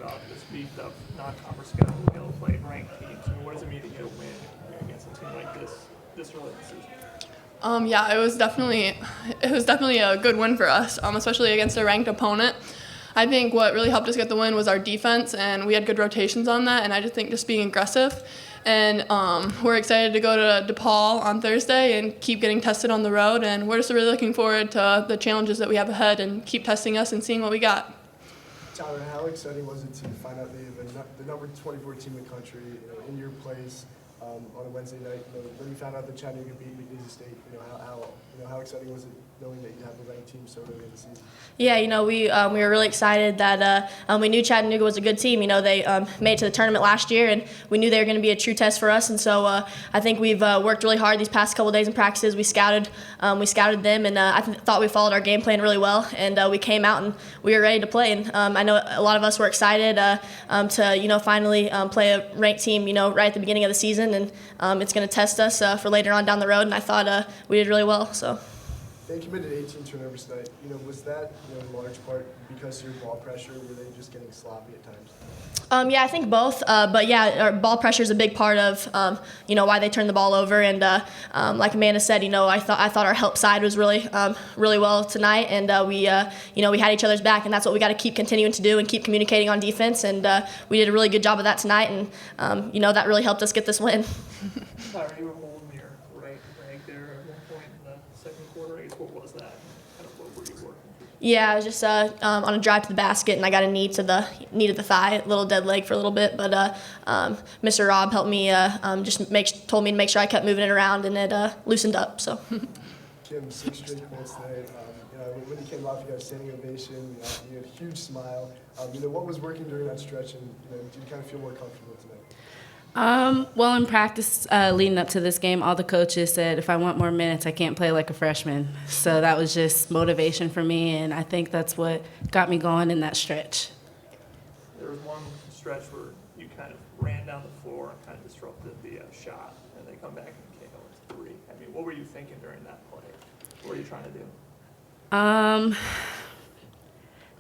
about this week of non-conference schedule, you know, playing ranked teams. I mean, what does it mean to get a win against a team like this early in the season? Yeah, it was definitely a good win for us, especially against a ranked opponent. I think what really helped us get the win was our defense, and we had good rotations on that. And I just think just being aggressive. And we're excited to go to DePaul on Thursday and keep getting tested on the road. And we're just really looking forward to the challenges that we have ahead and keep testing us and seeing what we got. Tyler, how exciting was it to find out the number 24 team in the country, in your place on a Wednesday night? When you found out that Chattanooga beat McNeese State, how exciting was it knowing that you have a ranked team so early in the season? Yeah, we were really excited that we knew Chattanooga was a good team. They made it to the tournament last year, and we knew they were going to be a true test for us. And so I think we've worked really hard these past couple of days in practices. We scouted them, and I thought we followed our game plan really well. And we came out and we were ready to play. And I know a lot of us were excited to finally play a ranked team right at the beginning of the season, and it's going to test us for later on down the road. And I thought we did really well. So. They committed 18 turnovers tonight. Was that in large part because of your ball pressure? Were they just getting sloppy at times? Yeah, I think both. But yeah, our ball pressure is a big part of why they turned the ball over. And like Amanda said, I thought our help side was really well tonight, and we had each other's back, and that's what we got to keep continuing to do and keep communicating on defense. And we did a really good job of that tonight, and that really helped us get this win. Tyra, you were holding your right rank there at one point in the second quarter. I guess what was that? Kind of what were you working through? Yeah, I was just on a drive to the basket, and I got a knee to the thigh, a little dead leg for a little bit. But Mr. Rob helped me, told me to make sure I kept moving it around, and it loosened up. So. Kym, 6 straight points tonight. When you came off, you got a standing ovation. You had a huge smile. What was working during that stretch, and did you kind of feel more comfortable tonight? Well, in practice leading up to this game, all the coaches said if I want more minutes, I can't play like a freshman. So that was just motivation for me, and I think that's what got me going in that stretch. There was one stretch where you kind of ran down the floor and kind of disrupted the shot, and they come back and Cahill with 3. I mean, what were you thinking during that play? What were you trying to do?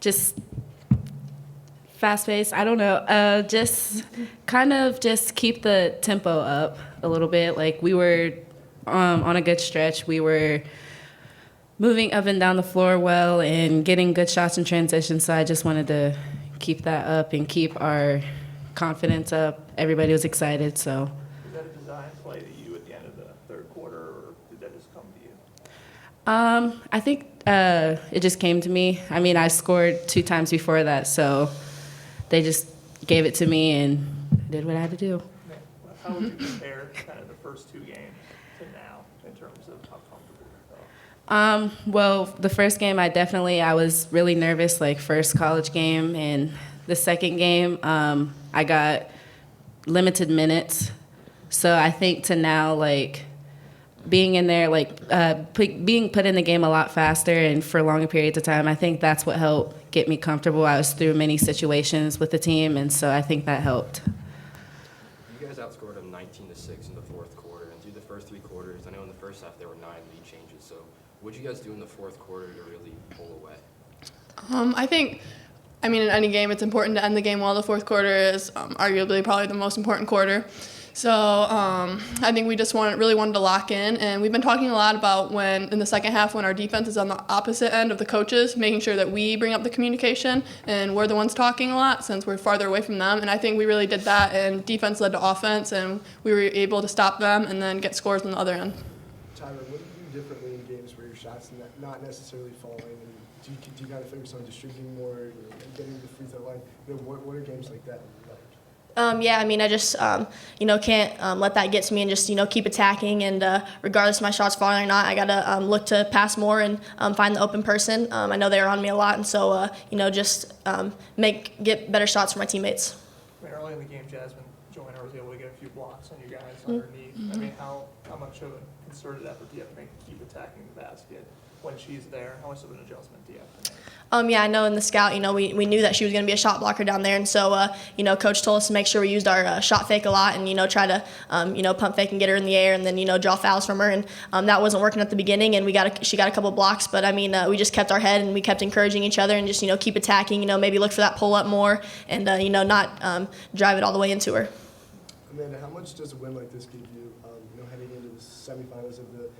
Just fast-paced, I don't know, just kind of just keep the tempo up a little bit. Like we were on a good stretch. We were moving up and down the floor well and getting good shots in transition, so I just wanted to keep that up and keep our confidence up. Everybody was excited, so. Was that a design play to you at the end of the third quarter, or did that just come to you? I think it just came to me. I mean, I scored 2 times before that, so they just gave it to me and did what I had to do. How would you compare kind of the first 2 games to now in terms of how comfortable you felt? Well, the first game I was really nervous, like first college game, and the second game I got limited minutes. So I think to now, like being in there, being put in the game a lot faster and for longer periods of time, I think that's what helped get me comfortable. I was through many situations with the team, and so I think that helped. You guys outscored them 19-6 in the fourth quarter, and through the first 3 quarters, I know in the first half there were 9 lead changes. So what did you guys do in the fourth quarter to really pull away? In any game, it's important to end the game well. The fourth quarter is arguably probably the most important quarter. So I think we just really wanted to lock in, and we've been talking a lot about when in the second half when our defense is on the opposite end of the coaches, making sure that we bring up the communication and we're the ones talking a lot since we're farther away from them. And I think we really did that, and defense led to offense, and we were able to stop them and then get scores on the other end. Tyler, what do you do differently in games where your shots not necessarily falling? And do you kind of focus on distributing more, and getting to the free throw line? What are games like that like? I just, can't let that get to me and just, keep attacking. And regardless of my shots falling or not, I got to look to pass more and find the open person. I know they were on me a lot, and so, get better shots for my teammates. Early in the game, Jasmine Joyner was able to get a few blocks on you guys underneath. Mm-hmm. I mean, how much of a concerted effort do you have to make to keep attacking the basket when she's there? How much of an adjustment do you have to make? Yeah, I know in the scout, we knew that she was going to be a shot blocker down there. And so, Coach told us to make sure we used our shot fake a lot and, try to, pump fake and get her in the air and then, draw fouls from her. And that wasn't working at the beginning, and she got a couple blocks. But, we just kept our head and we kept encouraging each other and just, keep attacking, maybe look for that pull-up more and, not drive it all the way into her. Amanda, how much does a win like this give you, heading into the semifinals of the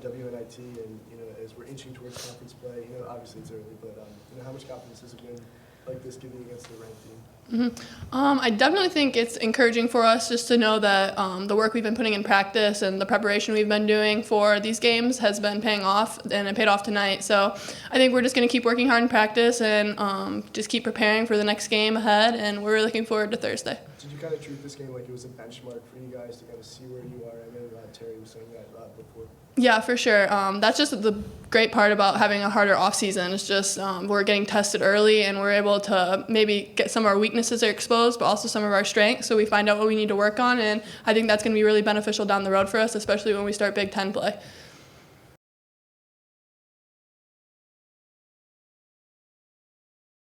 WNIT, and as we're inching towards conference play, obviously it's early, but how much confidence does a win like this give you against the ranked team? I definitely think it's encouraging for us just to know that the work we've been putting in practice and the preparation we've been doing for these games has been paying off, and it paid off tonight. So I think we're just going to keep working hard in practice and just keep preparing for the next game ahead, and we're looking forward to Thursday. Did you kind of treat this game like it was a benchmark for you guys to kind of see where you are? I know Terry was saying that before. Yeah, for sure. That's just the great part about having a harder off season. It's just we're getting tested early, and we're able to maybe get some of our weaknesses are exposed, but also some of our strengths. So we find out what we need to work on, and I think that's going to be really beneficial down the road for us, especially when we start Big Ten play.